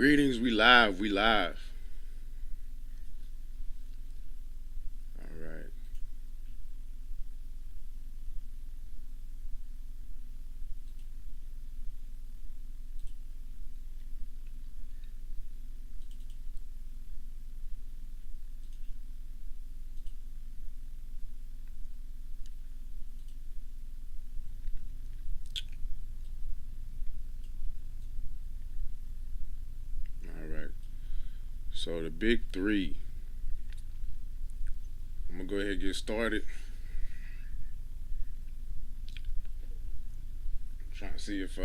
Greetings, we live, we live. All right, all right. So the big three. I'm gonna go ahead and get started. I'm trying to see if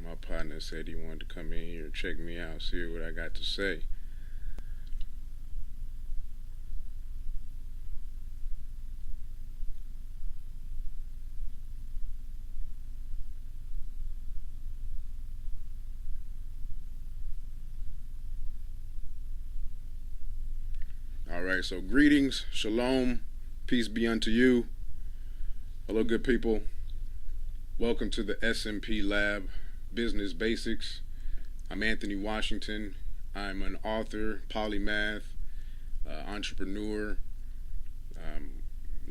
my partner said he wanted to come in here and check me out, see what I got to say. All right. So greetings, shalom, peace be unto you. Hello, good people. Welcome to the SMP Lab, Business Basics. I'm Anthony Washington. I'm an author, polymath, entrepreneur. Um,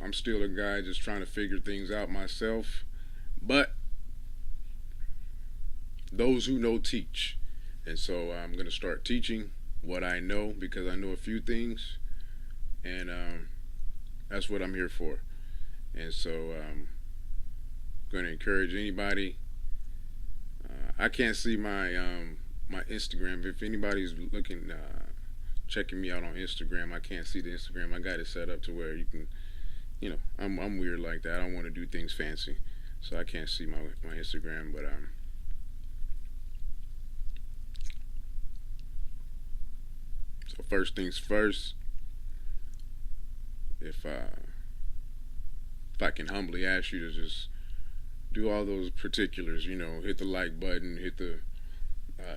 I'm still a guy just trying to figure things out myself. But those who know teach. And so I'm going to start teaching what I know because I know a few things. And that's what I'm here for. And so I'm going to encourage anybody. I can't see my Instagram. If anybody's looking, checking me out on Instagram, I can't see the Instagram. I got it set up to where you can, I'm weird like that. I don't want to do things fancy, so I can't see my Instagram. But so first things first, if I can humbly ask you to just do all those particulars, hit the like button, hit the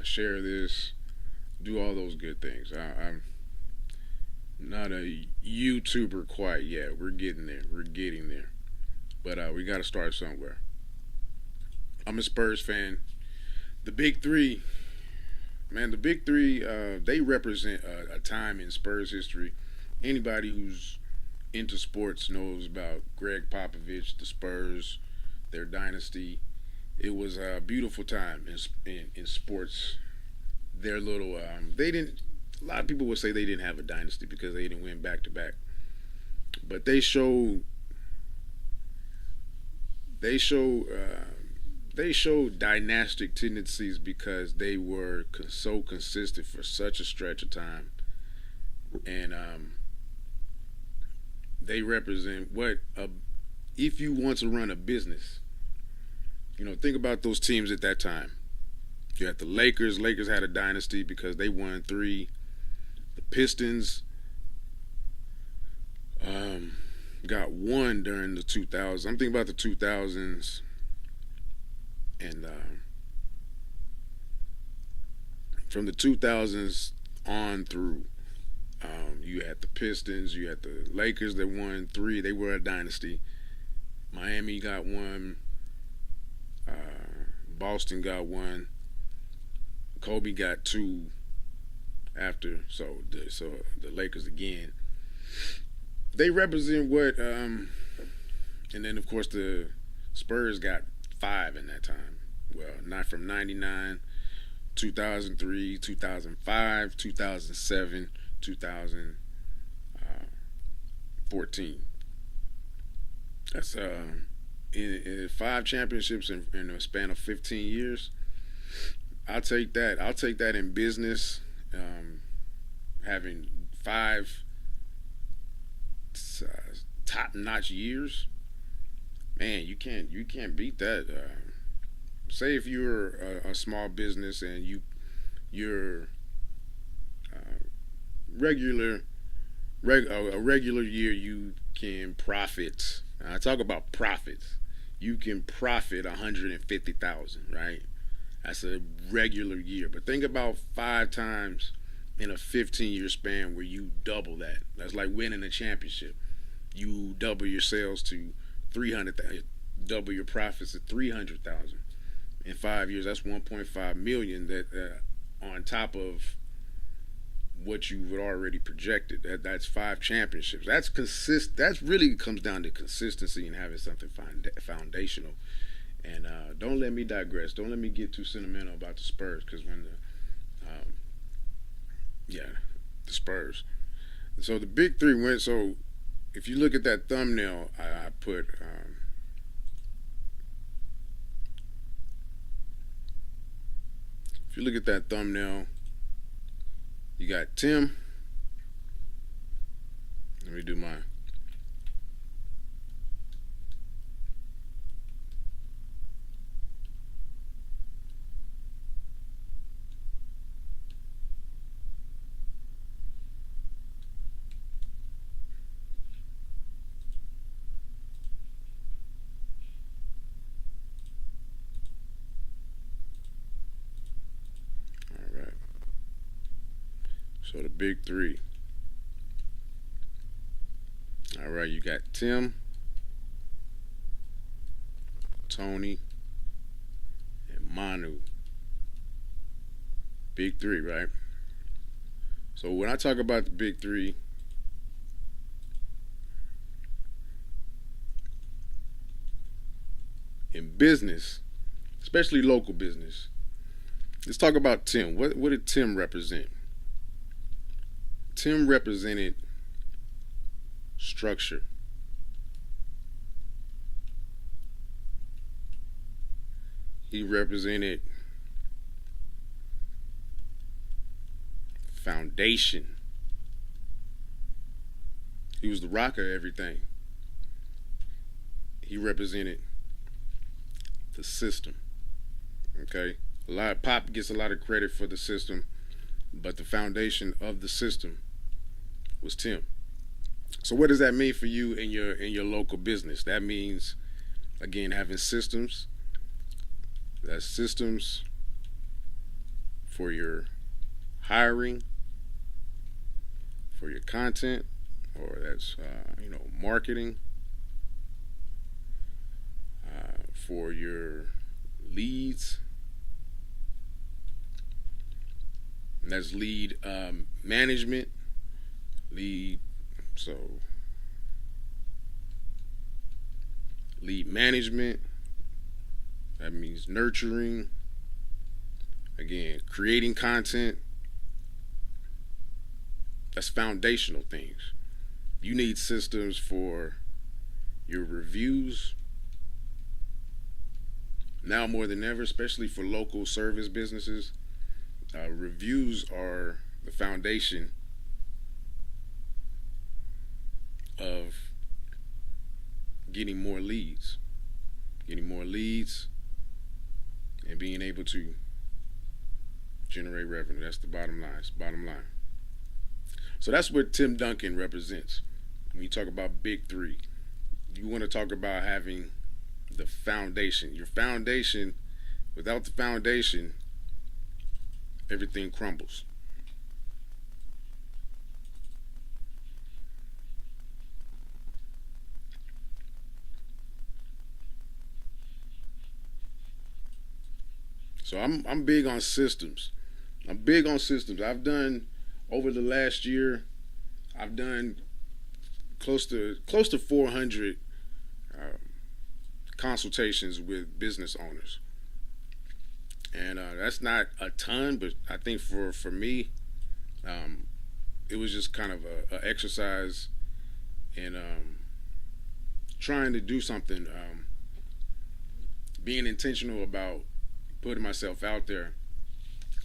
share this, do all those good things. I'm not a YouTuber quite yet. We're getting there. We're getting there. But we got to start somewhere. I'm a Spurs fan. The big three, man, the big three, they represent a time in Spurs history. Anybody who's into sports knows about Greg Popovich, the Spurs, their dynasty. It was a beautiful time in sports. Their little, they didn't. A lot of people would say they didn't have a dynasty because they didn't win back to back, but they showed dynastic tendencies because they were so consistent for such a stretch of time, and they represent if you want to run a business. Think about those teams at that time. You had the Lakers. Lakers had a dynasty because they won three. The Pistons got one during the 2000s. I'm thinking about the 2000s, and from the 2000s on through, you had the Pistons, you had the Lakers that won three. They were a dynasty. Miami got one. Boston got one. Kobe got two after. So the Lakers again. They represent what, and then of course the Spurs got five in that time. Well, not from '99, 2003, 2005, 2007, 2014. That's in five championships in a span of 15 years. I'll take that. I'll take that in business. Having five top-notch years, man, you can't beat that. Say if you're a small business and you're regular a regular year you can profit. I talk about profits. You can profit 150,000, right? That's a regular year. But think about five times in a 15-year span where you double that. That's like winning a championship. You double your sales to 300,000, double your profits to 300,000. In 5 years, that's 1.5 million that on top of what you had already projected. That's five championships. That's really comes down to consistency and having something foundational. And don't let me digress. Don't let me get too sentimental about the Spurs because when yeah, the Spurs. So the big three went. So if you look at that thumbnail, I put. If you look at that thumbnail, you got Tim. Let me do mine. All right. So the big three. All right, you got Tim, Tony, and Manu. Big three, right? So when I talk about the big three, in business, especially local business, let's talk about Tim. What did Tim represent? Tim represented structure. He represented foundation. He was the rock of everything. He represented the system. Okay? A lot of Pop gets a lot of credit for the system, but the foundation of the system was Tim. So what does that mean for you in your local business? That means again having systems. That's systems for your hiring, for your content, or that's marketing, for your leads. And that's lead management, lead. So lead management. That means nurturing. Again, creating content. That's foundational things. You need systems for your reviews. Now more than ever, especially for local service businesses, reviews are the foundation of getting more leads. Getting more leads and being able to generate revenue. That's the bottom line. It's the bottom line. So that's what Tim Duncan represents. When you talk about big three, you want to talk about having the foundation. Your foundation, without the foundation, everything crumbles. So I'm big on systems. I'm big on systems. I've done over the last year. I've done close to 400 um, consultations with business owners, and that's not a ton, but I think for me, um, it was just kind of a exercise in trying to do something, being intentional about putting myself out there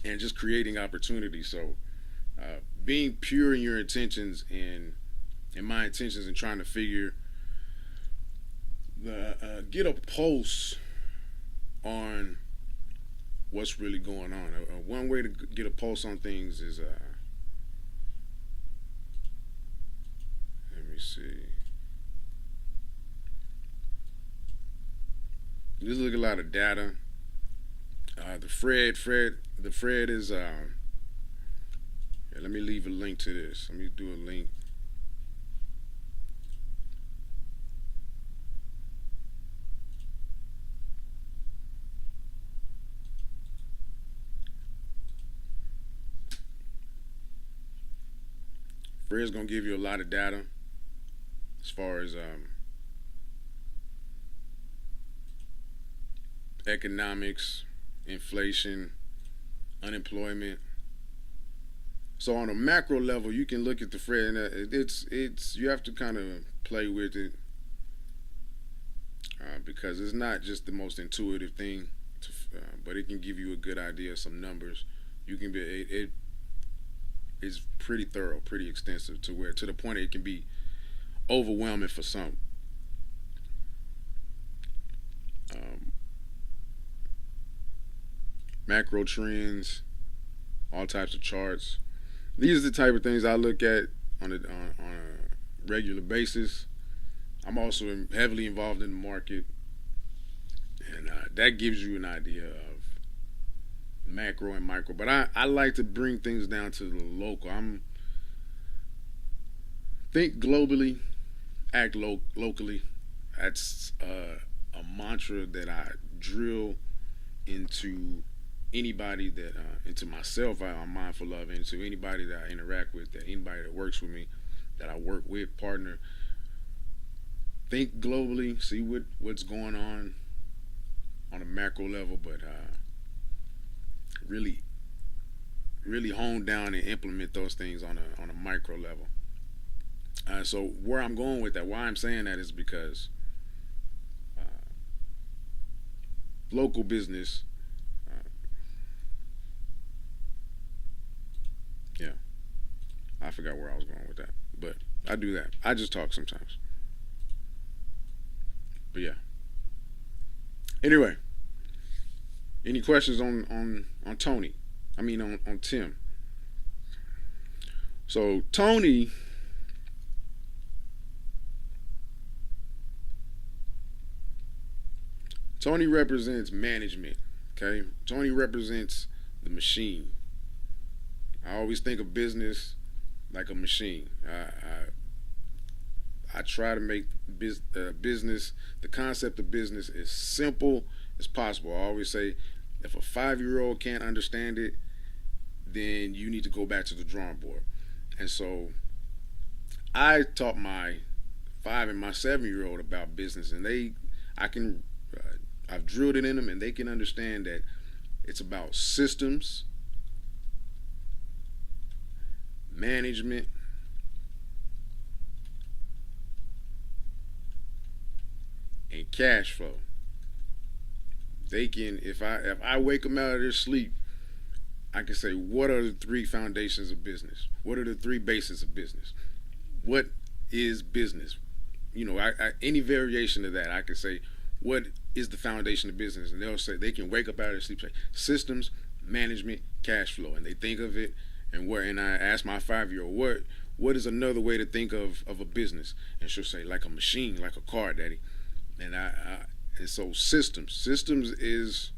and just creating opportunities. So being pure in your intentions and in my intentions and trying to figure get a pulse on what's really going on. One way to get a pulse on things is let me see. Just look at a lot of data. The Fred is. Let me leave a link to this. Let me do a link. Fred's gonna give you a lot of data as far as economics, inflation, unemployment. So on a macro level, you can look at the Fred, and it's you have to kind of play with it because it's not just the most intuitive thing, but it can give you a good idea of some numbers. You can be it is pretty thorough, pretty extensive to the point it can be overwhelming for some. Um, Macro trends, all types of charts. These are the type of things I look at on a regular basis. I'm also heavily involved in the market, and that gives you an idea of macro and micro. But I like to bring things down to the local. I'm think globally, act locally. That's a mantra that I drill into anybody that into myself I'm mindful of, into anybody that I interact with, that anybody that works with me, that I work with, partner. Think globally, see what's going on a macro level, but really really hone down and implement those things on a micro level. So where I'm going with that, why I'm saying that is because uh, local business, uh, yeah, I forgot where I was going with that, but I do that. I just talk sometimes. But yeah. Anyway, any questions on Tony? I mean on Tim. So Tony represents management. Okay, Tony represents the machine. I always think of business like a machine. I try to make business, the concept of business, as simple as possible. I always say, if a 5-year old can't understand it, then you need to go back to the drawing board. And so I taught my 5 and my 7-year old about business, and I can, I've drilled it in them, and they can understand that it's about systems, management, and cash flow. They can, if I wake them out of their sleep, I can say, what are the 3 foundations of business? What are the 3 bases of business? What is business? Any variation of that, I can say, what is the foundation of business? And they'll say, they can wake up out of their sleep, say systems, management, cash flow, and they think of it. And I ask my 5-year-old, what is another way to think of a business? And she'll say, like a machine, like a car, daddy. And so systems is,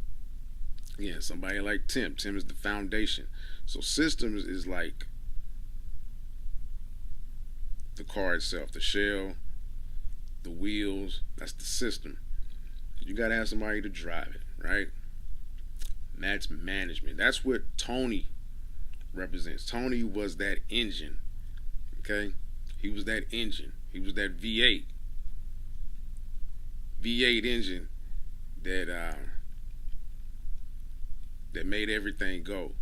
again, somebody like Tim. Tim is the foundation. So systems is like the car itself, the shell, the wheels. That's the system. You got to have somebody to drive it, right? And that's management. That's what Tony represents. Tony was that engine. Okay, he was that engine. He was that V8 engine that made everything go.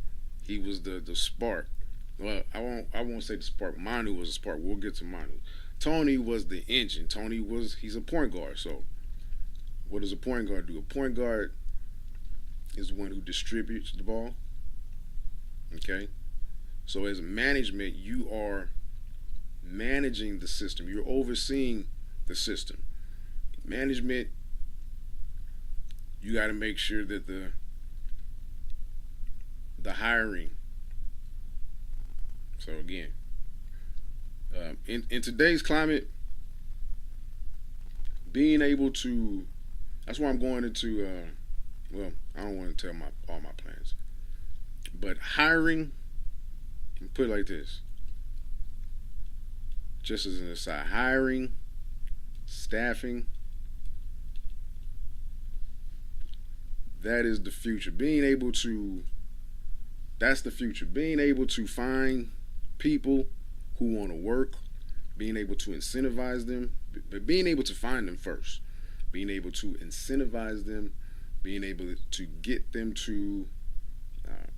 He was the spark. Well, I won't say the spark. Manu was a spark. We'll get to Manu. Tony was the engine. He's a point guard. So what does a point guard do? A point guard is the one who distributes the ball. Okay? So as management, you are managing the system. You're overseeing the system. Management, you got to make sure that the hiring. So again, in today's climate, being able to, that's why I'm going into. Well, I don't want to tell all my plans, but hiring. Put it like this. Just as an aside, hiring, staffing, that is the future. That's the future. Being able to find people who want to work, being able to incentivize them, but being able to find them first, being able to incentivize them, being able to get them to uh,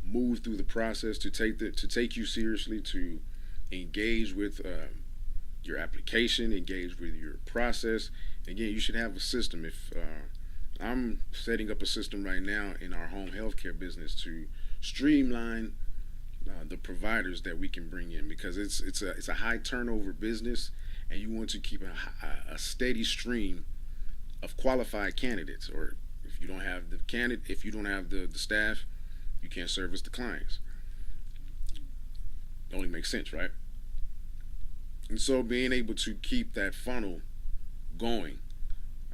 move through the process, to take you seriously, to engage with your application, engage with your process. Again, you should have a system. If I'm setting up a system right now in our home healthcare business to streamline the providers that we can bring in, because it's a high turnover business, and you want to keep a steady stream of qualified candidates. Or if you don't have the candidate, if you don't have the staff, you can't service the clients. It only makes sense, right? And so being able to keep that funnel going,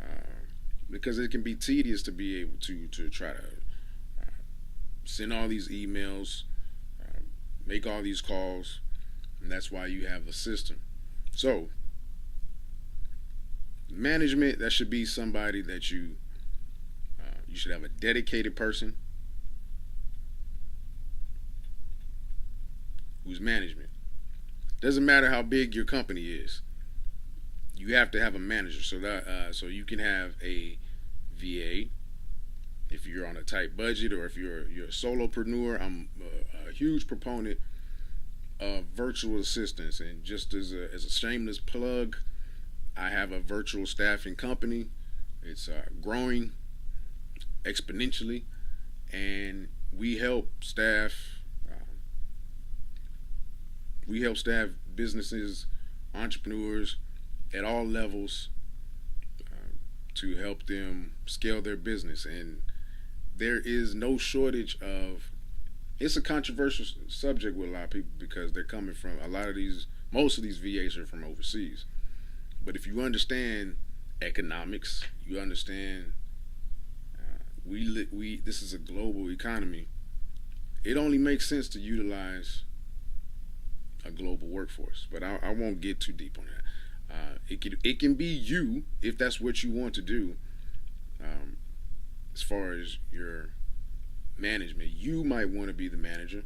uh, because it can be tedious to be able to try to send all these emails, uh, make all these calls, and that's why you have a system. So management, that should be somebody that you should have a dedicated person who's management. Doesn't matter how big your company is, you have to have a manager. So you can have a VA if you're on a tight budget, or if you're a solopreneur. I'm a huge proponent of virtual assistants, and just as a shameless plug, I have a virtual staffing company. It's growing exponentially, and we help staff. We help staff businesses, entrepreneurs at all levels, to help them scale their business. And there is no shortage of. It's a controversial subject with a lot of people, because they're coming from a lot of these. Most of these VAs are from overseas. But if you understand economics, you understand we this is a global economy. It only makes sense to utilize a global workforce. But I won't get too deep on that. It can be you, if that's what you want to do. Um, as far as your management, you might want to be the manager,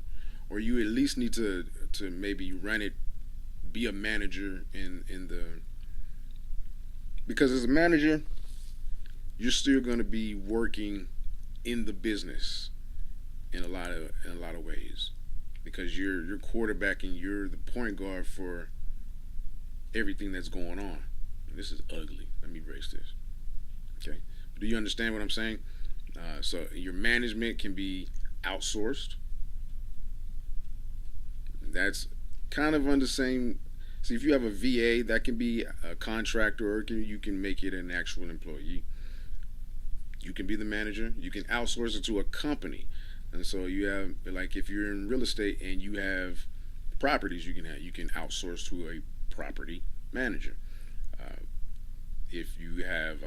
or you at least need to maybe run it, be a manager in the, because as a manager, you're still going to be working in the business in a lot of ways, because you're quarterbacking, you're the point guard for everything that's going on. This is ugly. Let me erase this. Okay, do you understand what I'm saying? So your management can be outsourced. That's kind of on the same. See, if you have a VA, that can be a contractor, or you can make it an actual employee. You can be the manager. You can outsource it to a company. And so you have, like, if you're in real estate and you have properties, you can outsource to a property manager. Uh, if you have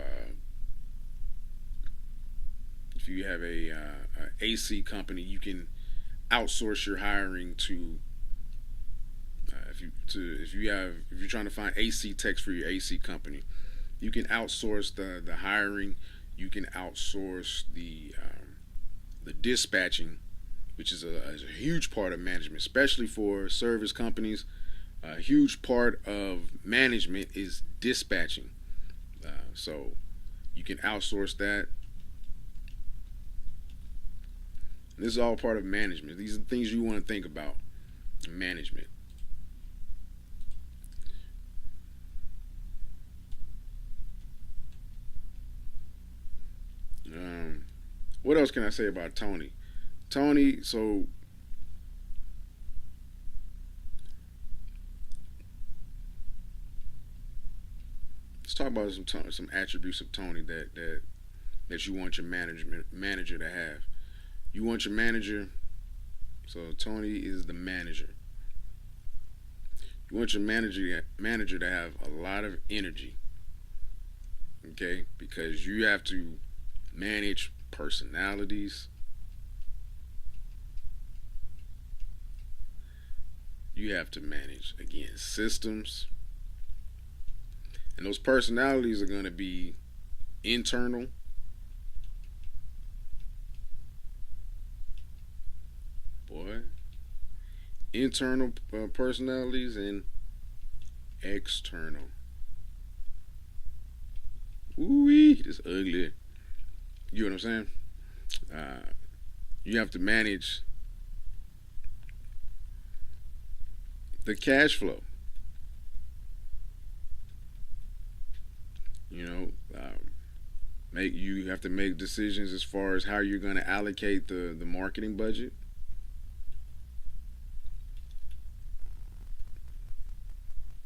a AC company, you can outsource your hiring to. If you're trying to find AC techs for your AC company, you can outsource the hiring. You can outsource the dispatching, which is a huge part of management, especially for service companies. A huge part of management is dispatching. So you can outsource that. This is all part of management. These are things you want to think about. Management. What else can I say about Tony? Tony, so let's talk about some attributes of Tony that you want your manager to have. You want your manager. So Tony is the manager. You want your manager to have a lot of energy. Okay, because you have to manage personalities. You have to manage, again, systems. And those personalities are going to be internal, boy, internal personalities and external. Ooh, this ugly. You know what I'm saying? Uh, you have to manage the cash flow. You know, make you have to make decisions as far as how you're going to allocate the marketing budget,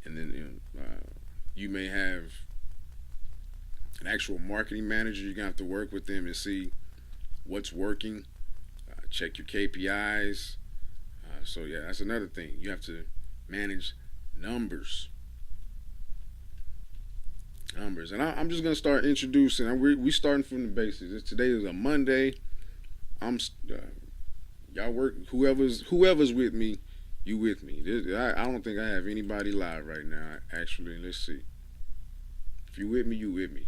and then you may have an actual marketing manager. You're gonna have to work with them and see what's working. Check your KPIs. So yeah, that's another thing. You have to manage numbers, numbers. And I'm just gonna start introducing. We starting from the basics. Today is a Monday. I'm y'all work. Whoever's with me, you with me. I don't think I have anybody live right now. Actually, let's see. If you with me, you with me.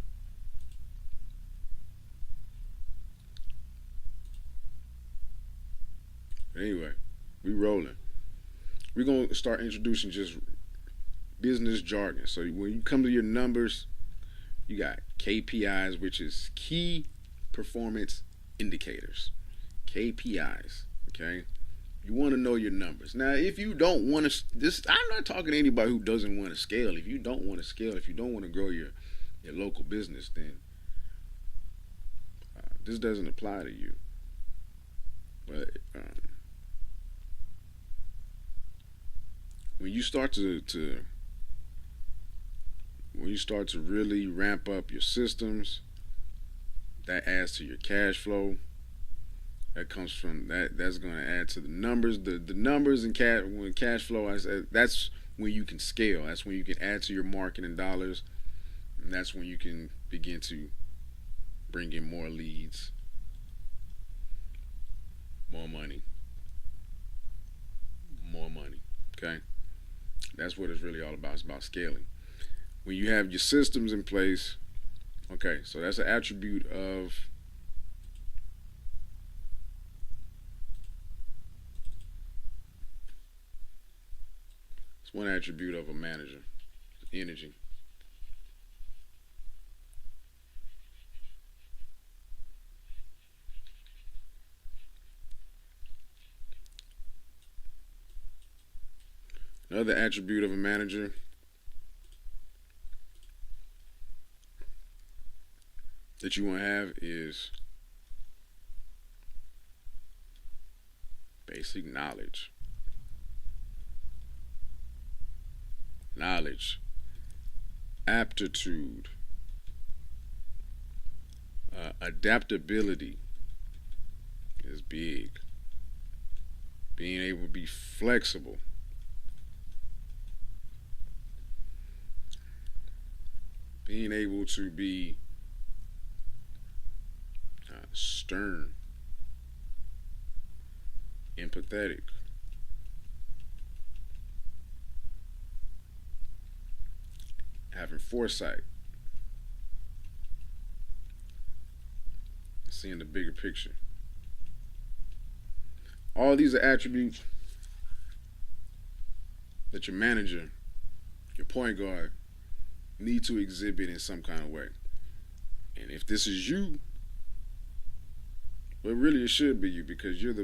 Anyway, we rolling. We're gonna start introducing just business jargon. So when you come to your numbers, you got KPIs, which is key performance indicators. KPIs. Okay. You want to know your numbers. Now, if you don't want to, this I'm not talking to anybody who doesn't want to scale. If you don't want to scale, if you don't want to grow your local business, then this doesn't apply to you. But when you start to when you start to really ramp up your systems, that adds to your cash flow. That comes from that. That's going to add to the numbers. The numbers and cash when cash flow. I said that's when you can scale. That's when you can add to your marketing dollars, and that's when you can begin to bring in more leads, more money, more money. Okay, that's what it's really all about. It's about scaling. When you have your systems in place, okay, so that's an attribute of it's one attribute of a manager, energy. Another attribute of a manager that you want to have is basic knowledge. Knowledge, aptitude, adaptability is big. Being able to be flexible, being able to be stern, empathetic, having foresight, seeing the bigger picture. All these are attributes that your manager, your point guard, need to exhibit in some kind of way. And if this is you, well, really it should be you because you're the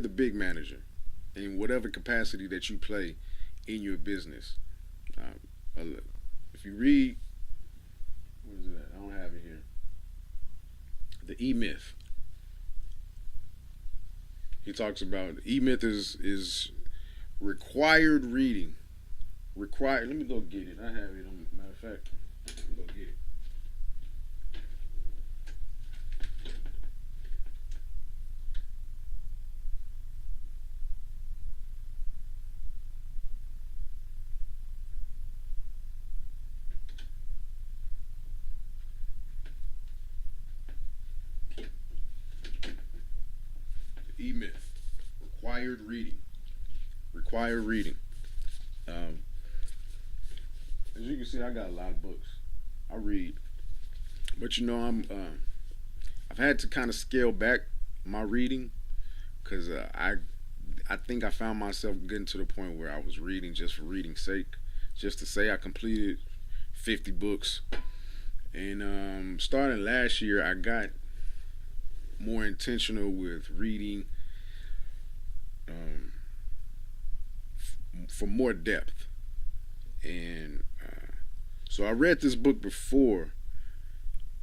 big manager in whatever capacity that you play in your business. If you read, what is it? I don't have it here. The E Myth. He talks about E Myth is required reading. Required. Let me go get it. I have it. Matter of fact, let me go get it. E Myth. Required reading. Required reading. Um, as you can see, I got a lot of books. I read, but you know, I've had to kind of scale back my reading because I I think I found myself getting to the point where I was reading just for reading's sake, just to say I completed 50 books. And starting last year, I got more intentional with reading um, for more depth. And so I read this book before,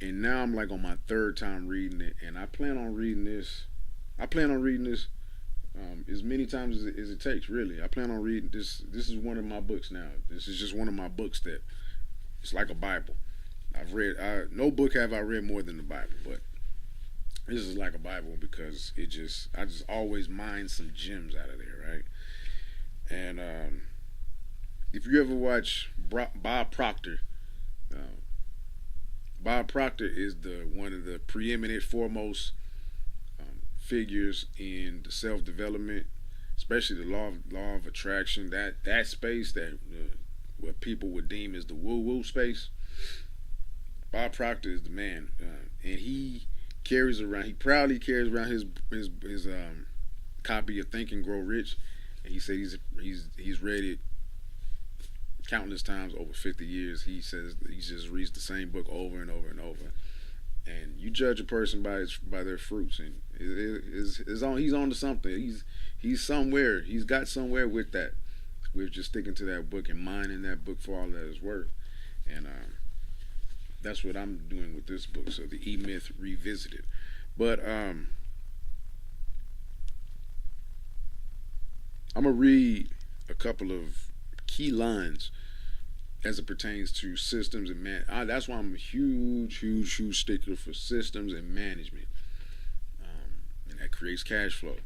and now I'm like on my third time reading it, and I plan on reading this. I plan on reading this as many times as it takes. Really, I plan on reading this. This is one of my books now. This is just one of my books that it's like a Bible. I've read. No book have I read more than the Bible, but this is like a Bible because I just always mine some gems out of there, right? And if you ever watch Bob Proctor, uh, Bob Proctor is the one of the preeminent foremost figures in the self development, especially the law of attraction. That space that what people would deem as the woo woo space. Bob Proctor is the man, and he proudly carries around his copy of Think and Grow Rich, and he said he's read it countless times over 50 years. He says he just reads the same book over and over and over. And you judge a person by their fruits, and he's on to something. He's somewhere. He's got somewhere with that. We're just sticking to that book and mining that book for all that it's worth. And that's what I'm doing with this book. So the E Myth Revisited. But I'm gonna read a couple of key lines as it pertains to systems and that's why I'm a huge stickler for systems and management, and that creates cash flow.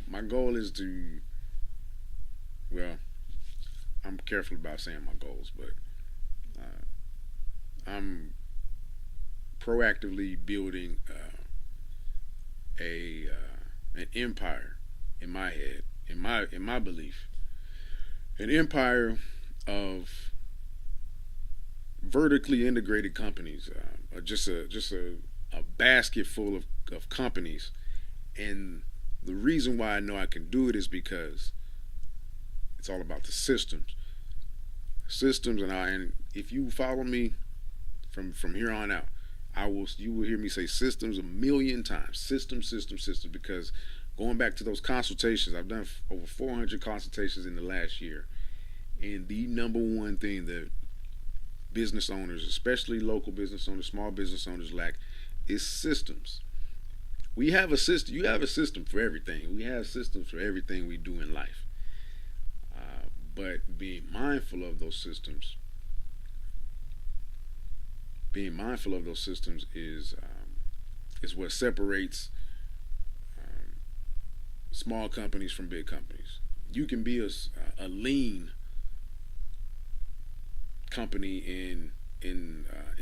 My goal is to, well, I'm careful about saying my goals, but I'm proactively building a an empire in my head, in my belief, an empire of vertically integrated companies, a basket full of companies. And the reason why I know I can do it is because it's all about the systems. And if you follow me from here on out, you will hear me say systems a million times. System, because going back to those consultations, I've done over 400 consultations in the last year. And the number one thing that business owners, especially local business owners, small business owners, lack is systems. We have a system. You have a system for everything. We have systems for everything we do in life. But being mindful of those systems is what separates small companies from big companies. You can be a lean company in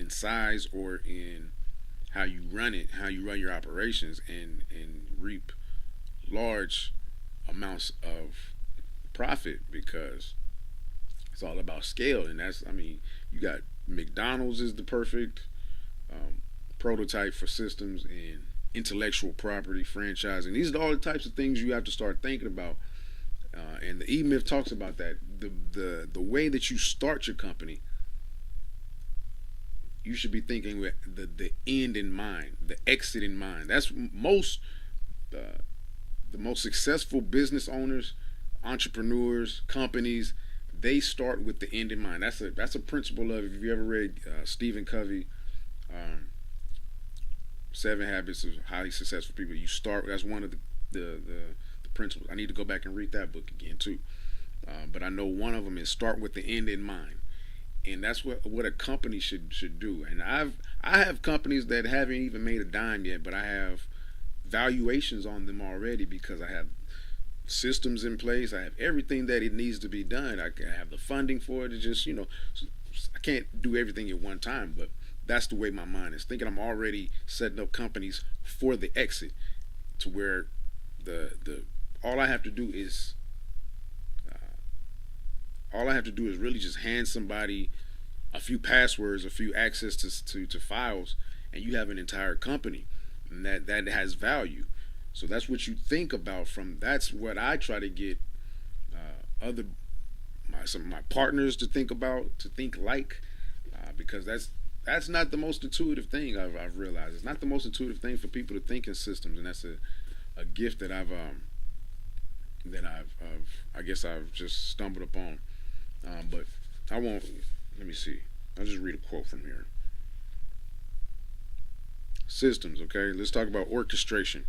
size or in how you run it, how you run your operations, and reap large amounts of profit because it's all about scale. And you got McDonald's is the perfect prototype for systems and intellectual property, franchising. These are all the types of things you have to start thinking about. And the E Myth talks about that. The way that you start your company, you should be thinking with the end in mind, the exit in mind. That's the most successful business owners, entrepreneurs, companies. They start with the end in mind. That's a principle of, if you ever read Stephen Covey, Seven Habits of Highly Successful People. You start. That's one of the principles. I need to go back and read that book again too. But I know one of them is start with the end in mind, and that's what a company should do. And I have companies that haven't even made a dime yet, but I have valuations on them already because I have systems in place. I have everything that it needs to be done. I have the funding for it. It's just, I can't do everything at one time, but that's the way my mind is thinking. I'm already setting up companies for the exit, to where the all I have to do is really just hand somebody a few passwords, a few access to files, and you have an entire company, and that has value. So that's what you think about from. That's what I try to get other some of my partners to think about, to think like, because that's not the most intuitive thing I've realized. It's not the most intuitive thing for people to think in systems, and that's a gift that I guess I've just stumbled upon. But I won't. Let me see. I'll just read a quote from here. Systems. Okay, let's talk about orchestration.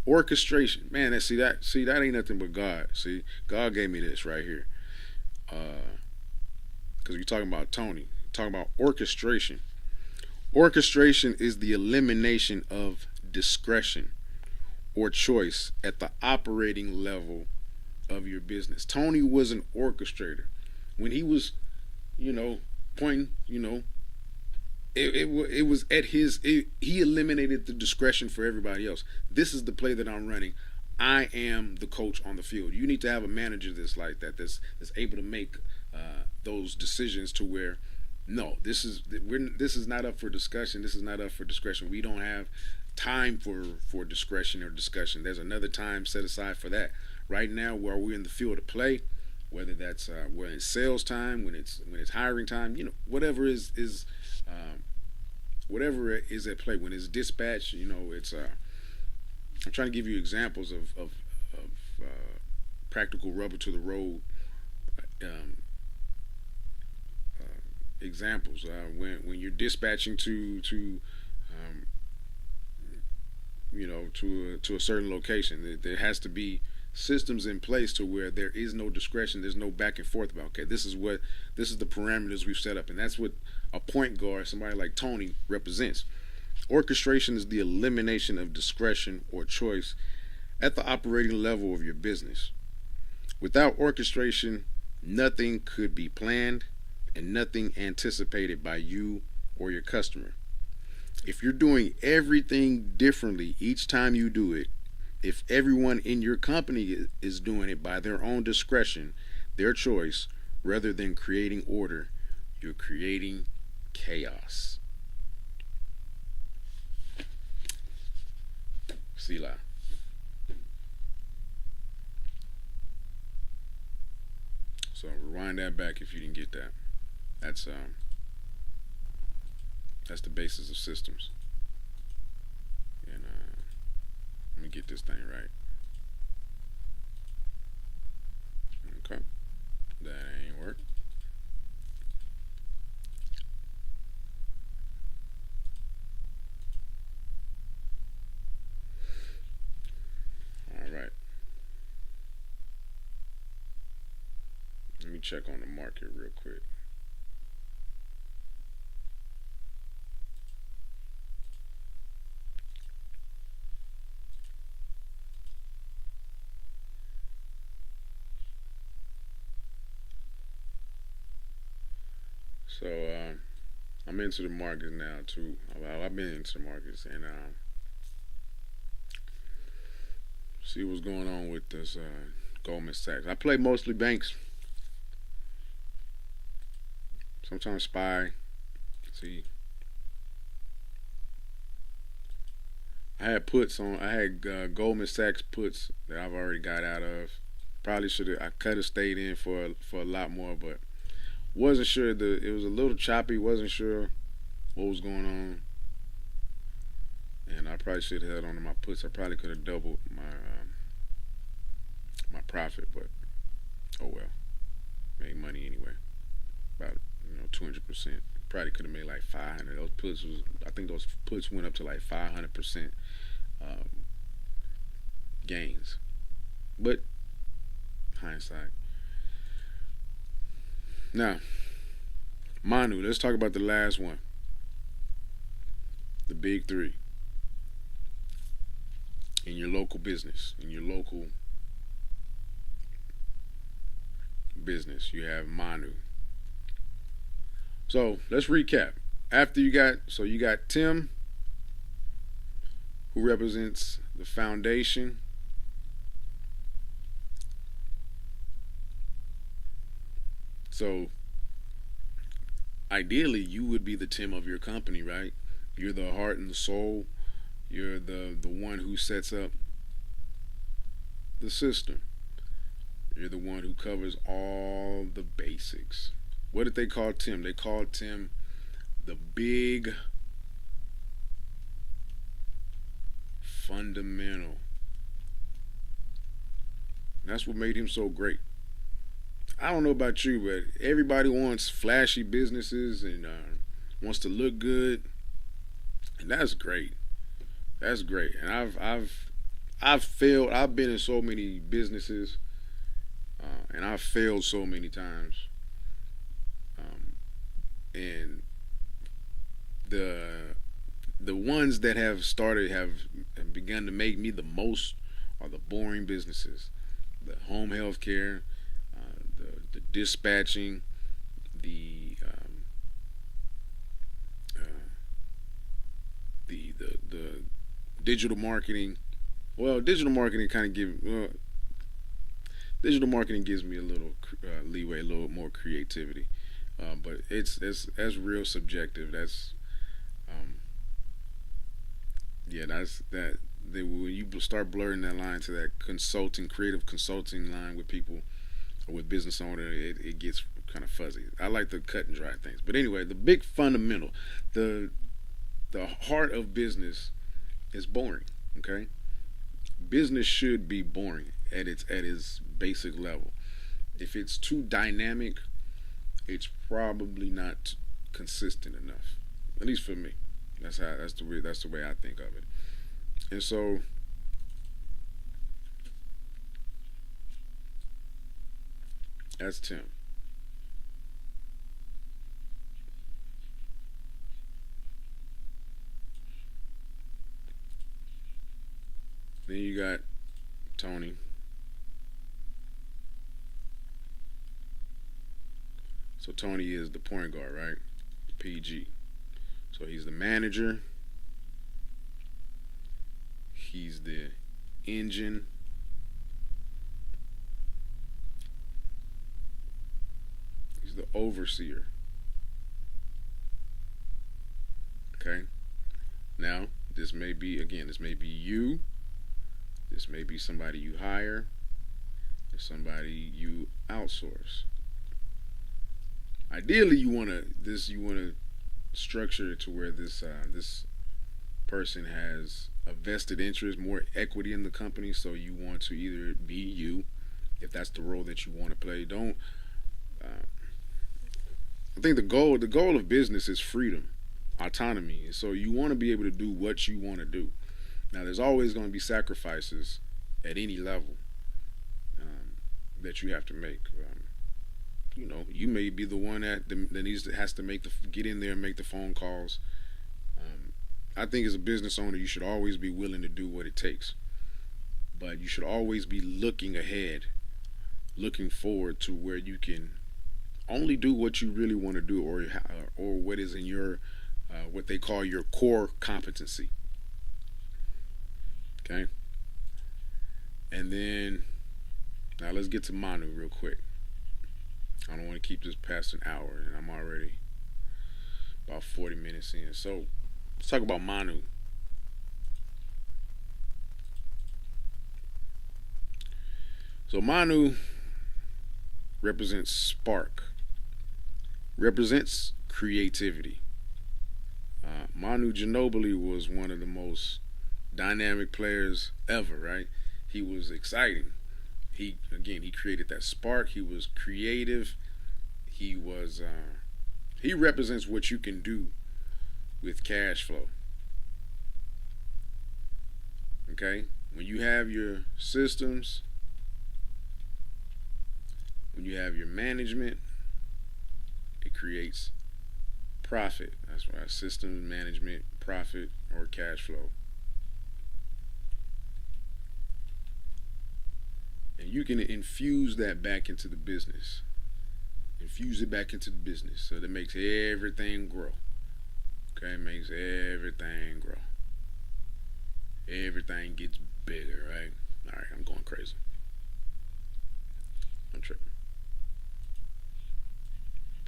Orchestration, man. That ain't nothing but God. See, God gave me this right here. Because you're talking about Tony, talking about orchestration. Orchestration is the elimination of discretion or choice at the operating level of your business. Tony was an orchestrator. When he was, you know, pointing, it was at he eliminated the discretion for everybody else. This is the play that I'm running. I am the coach on the field. You need to have a manager that's like that, that's able to make those decisions to where no, this is not up for discussion. This is not up for discretion. We don't have time for discretion or discussion. There's another time set aside for that. Right now, while we're in the field of play, whether that's when it's sales time, when it's hiring time, um, whatever is at play. When it's dispatch, it's. I'm trying to give you examples of practical rubber to the road um, examples. When you're dispatching to um, to a certain location, there has to be systems in place to where there is no discretion. There's no back and forth about, okay, this is the parameters we've set up, and that's what a point guard, somebody like Tony, represents. Orchestration is the elimination of discretion or choice at the operating level of your business. Without orchestration, nothing could be planned and nothing anticipated by you or your customer. If you're doing everything differently each time you do it, if everyone in your company is doing it by their own discretion, their choice, rather than creating order, you're creating chaos. Sila. So rewind that back if you didn't get that. That's um that's the basis of systems. And let me get this thing right. Okay, that ain't work. All right, let me check on the market real quick. So I'm into the markets now too. I've been into the markets and see what's going on with this Goldman Sachs. I play mostly banks, sometimes SPY. See, I had puts on. I had Goldman Sachs puts that I've already got out of. Probably should have. I could have stayed in for a lot more, but wasn't sure. It was a little choppy. Wasn't sure what was going on, and I probably should have held on to my puts. I probably could have doubled my profit, but oh well. Made money anyway. About 200%. Probably could have made like 500. Those puts was. I think those puts went up to like 500% um, gains. But hindsight. Now, Manu. Let's talk about the last one. The big three in your local business. In your local business, you have Manu. So let's recap. After you got Tim, who represents the foundation. So ideally, you would be the Tim of your company, right? You're the heart and the soul. You're the one who sets up the system. You're the one who covers all the basics. What did they call Tim? They called Tim the big fundamental. And that's what made him so great. I don't know about you, but everybody wants flashy businesses and wants to look good, and that's great. That's great. And I've failed. I've been in so many businesses, and I've failed so many times. Um, and the the ones that have begun to make me the most are the boring businesses, the home health care, the dispatching, uh, the digital marketing. Well, digital marketing gives me a little leeway, a little more creativity. But it's that's real subjective. That's um, yeah, that's that. When you start blurring that line to that consulting, creative consulting line with people or with business owner, it gets kind of fuzzy. I like the cut and dry things. But anyway, the big fundamental, the the heart of business is boring. Okay, business should be boring at its basic level. If it's too dynamic, it's probably not consistent enough. At least for me. That's the way I think of it. And so that's Tim. Then you got Tony. So Tony is the point guard, right? PG. So he's the manager. He's the engine. He's the overseer. Okay. Now, this may be you. This may be somebody you hire. It's somebody you outsource. Ideally, you want to structure it to where this person has a vested interest, more equity in the company. So you want to either be you, if that's the role that you want to play. Don't. Uh, I think the goal of business is freedom, autonomy. So you want to be able to do what you want to do. Now, there's always going to be sacrifices at any level that you have to make. You may be the one that has to get in there and make the phone calls. Um, I think as a business owner, you should always be willing to do what it takes, but you should always be looking ahead, looking forward to where you can only do what you really want to do, or what is in your what they call your core competency. Okay, and then now let's get to Manu real quick. I don't want to keep this past an hour, and I'm already about 40 minutes in. So let's talk about Manu. So Manu represents spark, represents creativity. Manu Ginobili was one of the most dynamic players ever, right? He was exciting. He created that spark. He was creative. He represents what you can do with cash flow. Okay, when you have your systems, when you have your management, it creates profit. That's why systems management, profit, or cash flow. And you can infuse that back into the business. Infuse it back into the business so that makes everything grow. Okay, it makes everything grow. Everything gets bigger, right? All right, I'm going crazy. I'm tripping.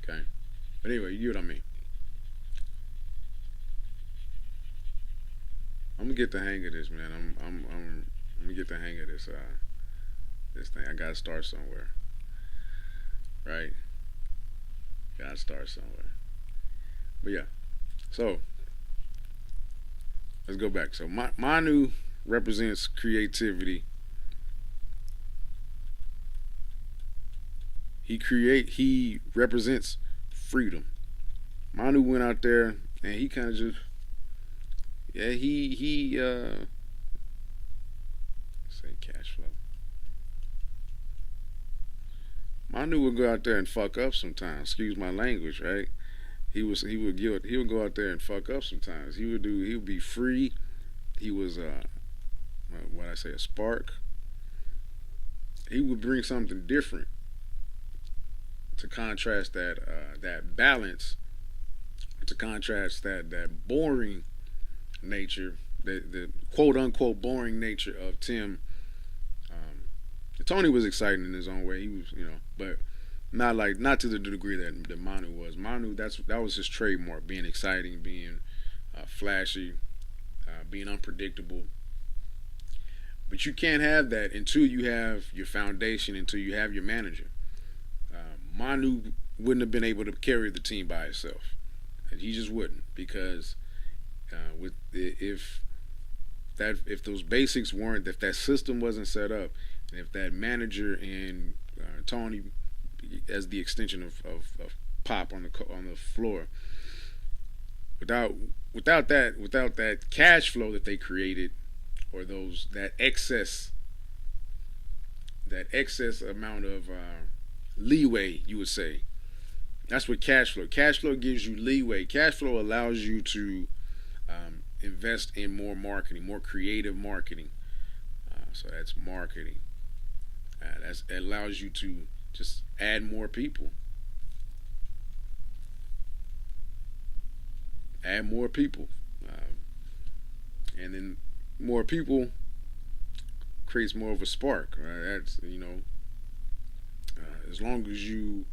Okay, but anyway, you get what I mean. I'm gonna get the hang of this, man. I'm gonna get the hang of this. this thing. I gotta start somewhere, right? Gotta start somewhere. But yeah, so let's go back. So Manu represents creativity. He represents freedom. Manu went out there and he kind of just yeah he say cash flow. Manu would go out there and fuck up sometimes. Excuse my language, right? He would go out there and fuck up sometimes. He would be free. He was what I say, a spark. He would bring something different to contrast that balance, to contrast that boring nature, the quote unquote boring nature of Tim. Um, Tony was exciting in his own way. He was, but not to the degree that Manu was. Manu, that was his trademark: being exciting, being flashy, being unpredictable. But you can't have that until you have your foundation, until you have your manager. Manu wouldn't have been able to carry the team by himself, and he just wouldn't because with if those basics weren't, if that system wasn't set up, and if that manager and Tony as the extension of Pop on the floor, without without that cash flow that they created, or that excess amount of leeway, you would say. That's what cash flow. Cash flow gives you leeway. Cash flow allows you to invest in more marketing, more creative marketing. So that's marketing. It allows you to just add more people. Add more people. And then more people creates more of a spark. Right? That's, as long as you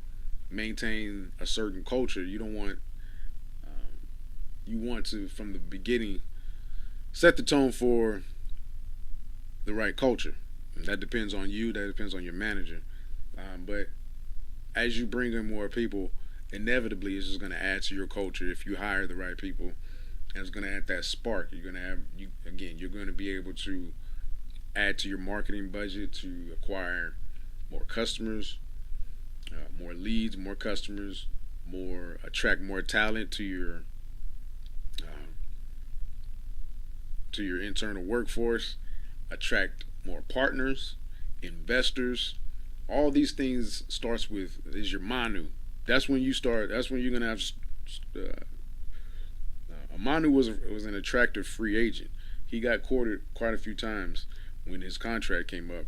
maintain a certain culture, you don't want you want to from the beginning set the tone for the right culture. And that depends on you. That depends on your manager. But as you bring in more people, inevitably it's just going to add to your culture if you hire the right people, and it's going to add that spark. You're going to have you're going to be able to add to your marketing budget to acquire more customers, more leads, more customers, attract more talent to your internal workforce, attract more partners, investors. All these things starts with is your Manu. That's when you start. That's when you're gonna have. Manu was an attractive free agent. He got courted quite a few times when his contract came up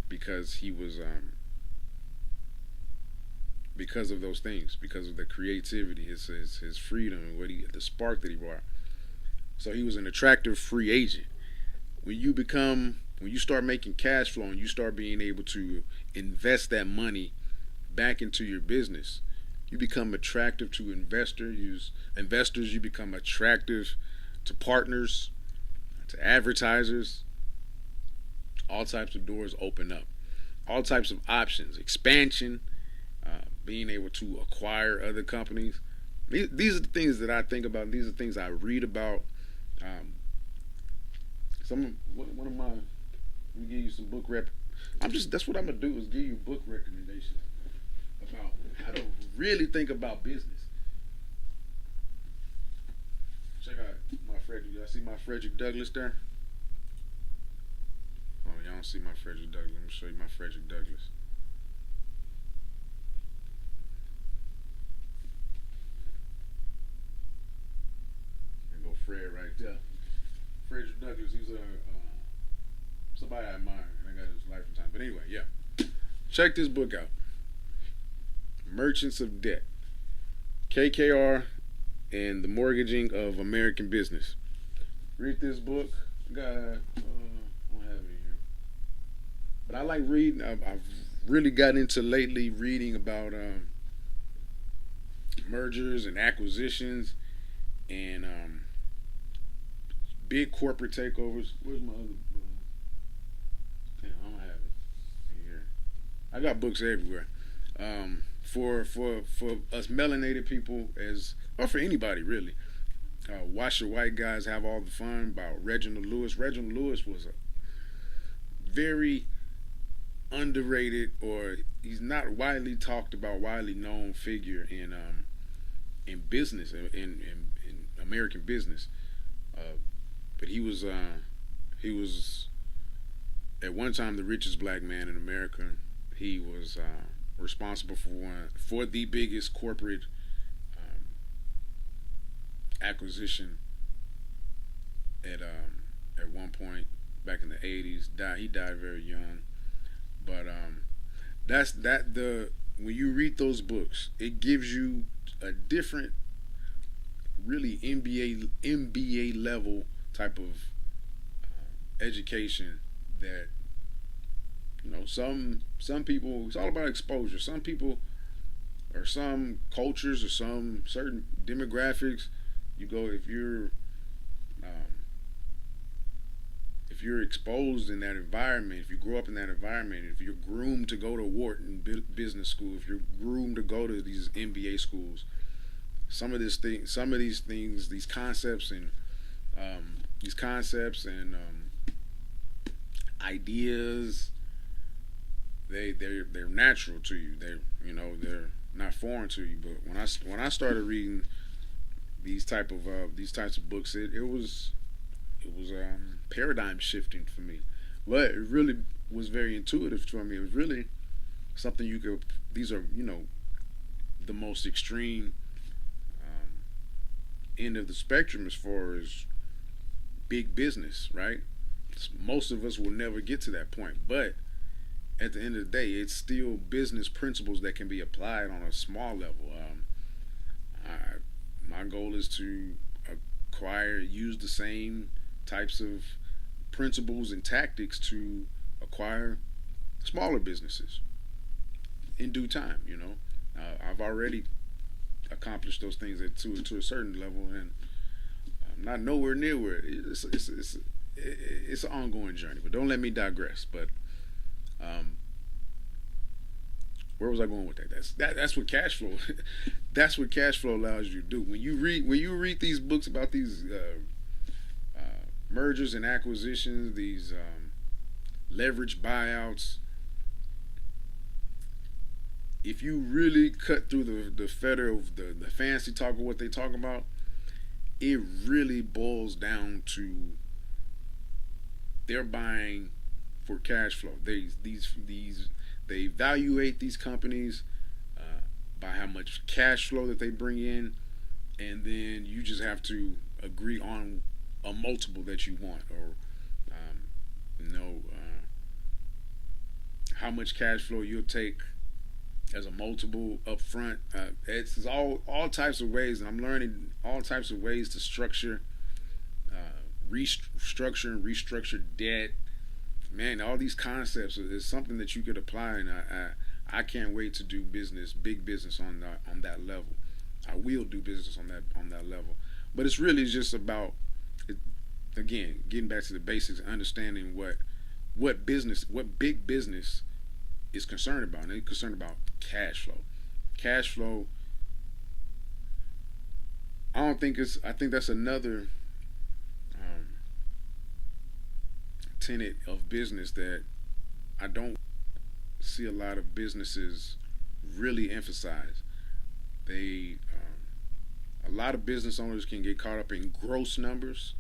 because he was because of those things, because of the creativity, his freedom, and the spark that he brought. So he was an attractive free agent. When you start making cash flow and you start being able to invest that money back into your business, you become attractive to investors. You become attractive to partners, to advertisers. All types of doors open up. All types of options, expansion, being able to acquire other companies. These are the things that I think about. These are the things I read about. One of my, let me give you some book rep. That's what I'm gonna do is give you book recommendations about how to really think about business. Check out my Frederick. Y'all see my Frederick Douglass there? Oh, y'all don't see my Frederick Douglass. Let me show you my Frederick Douglass. There go Fred right there. Frederick Douglass. He's somebody I admire. I got his life and time. But anyway, yeah. Check this book out. Merchants of Debt. KKR and the Mortgaging of American Business. Read this book. I don't have it here. But I like reading. I've really gotten into lately reading about mergers and acquisitions and big corporate takeovers. Where's my other? Damn, I don't have it. I got books everywhere. For us melanated people, as or for anybody really, Watch the White Guys Have All the Fun about Reginald Lewis. Reginald Lewis was a very underrated, or he's not widely talked about, widely known figure in business, in American business. Uh, but he was at one time the richest black man in America. He was responsible for the biggest corporate um, acquisition at one point back in the 80s. He died very young, but that's that the when you read those books, it gives you a different, really MBA level type of education that some people, it's all about exposure. Some people or some cultures or some certain demographics, you go um, if you're exposed in that environment, if you grow up in that environment, if you're groomed to go to Wharton Business School, if you're groomed to go to these MBA schools, some of these things, these concepts and ideas, they're natural to you. They're not foreign to you. But when I started reading these types of books, it was paradigm shifting for me. But it really was very intuitive for me. It was really something you could. These are the most extreme um, end of the spectrum as far as big business, right? Most of us will never get to that point, but at the end of the day, it's still business principles that can be applied on a small level. I, my goal is to use the same types of principles and tactics to acquire smaller businesses in due time. I've already accomplished those things to a certain level, and I'm not nowhere near where it's an ongoing journey. But don't let me digress. But um, where was I going with that? That's what cash flow. That's what cash flow allows you to do. When you read these books about these mergers and acquisitions, these leverage buyouts, if you really cut through the fetter of the fancy talk of what they talk about, it really boils down to they're buying for cash flow. They evaluate these companies by how much cash flow that they bring in, and then you just have to agree on a multiple that you want, or um, how much cash flow you'll take as a multiple up front. It's all types of ways, and I'm learning all types of ways to restructure and restructure debt. Man, all these concepts is something that you could apply, and I can't wait to do big business on that level. I will do business on that level, but it's really just about it, again, getting back to the basics, understanding what big business is concerned about. And they're concerned about cash flow. Cash flow. I think that's another um, tenet of business that I don't see a lot of businesses really emphasize. A lot of business owners can get caught up in gross numbers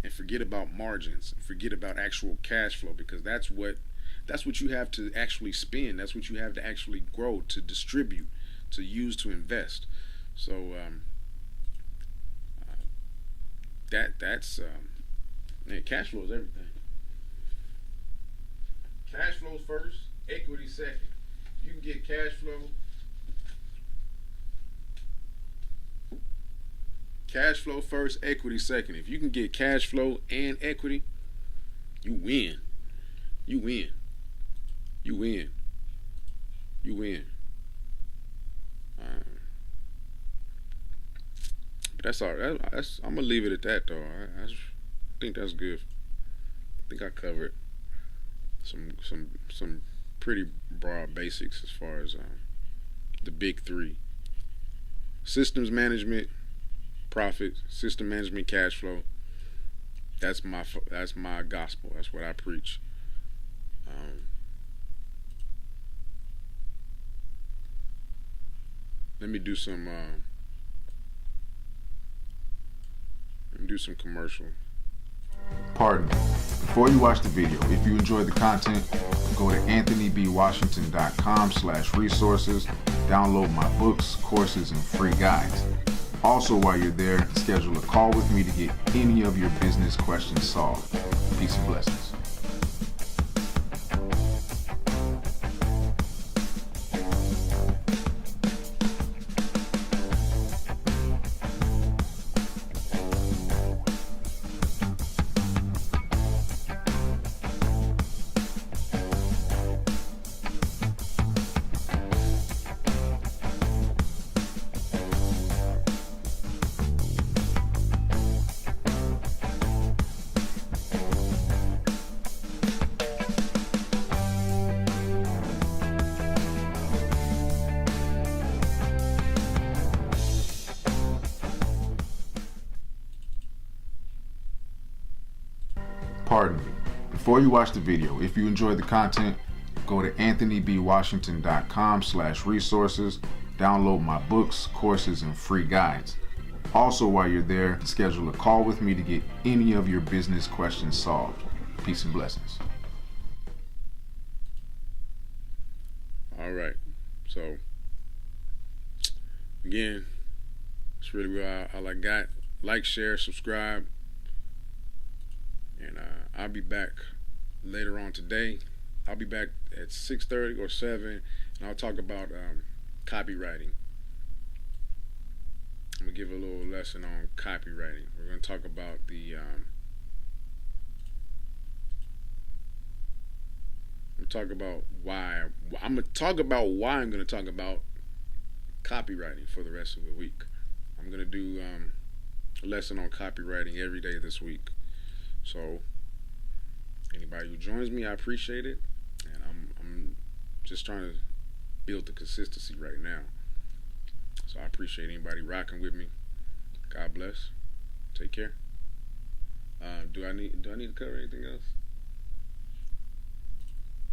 and forget about margins, forget about actual cash flow, because that's what you have to actually spend. That's what you have to actually grow, to distribute, to use, to invest. So uh, that's man, cash flow is everything. Cash flows first, equity second. You can get cash flow first, equity second. If you can get cash flow and equity, you win. You win. You win. You win. Um, but that's all right. I'm gonna leave it at that, though. I think that's good. I think I covered some pretty broad basics as far as the big three: systems management, profit; system management, cash flow. That's my gospel. That's what I preach. Um, let me do some. Let me do some commercial. Pardon me. Before you watch the video, if you enjoyed the content, go to anthonybwashington.com/resources, download my books, courses, and free guides. Also, while you're there, schedule a call with me to get any of your business questions solved. Peace and blessings. Pardon me. Before you watch the video, if you enjoyed the content, go to anthonybwashington.com/resources, download my books, courses, and free guides. Also, while you're there, schedule a call with me to get any of your business questions solved. Peace and blessings. All right. So again, it's really all I got. Like, share, subscribe, and I'll be back later on today. I'll be back at 6:30 or 7, and I'll talk about copywriting. I'm gonna give a little lesson on copywriting. We're gonna talk about I'm gonna talk about why. I'm gonna talk about why I'm gonna talk about copywriting for the rest of the week. I'm gonna do a lesson on copywriting every day this week. So anybody who joins me, I appreciate it, and I'm just trying to build the consistency right now. So I appreciate anybody rocking with me. God bless. Take care. Do I need to cover anything else?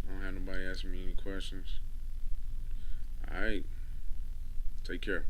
I don't have nobody asking me any questions. All right. Take care.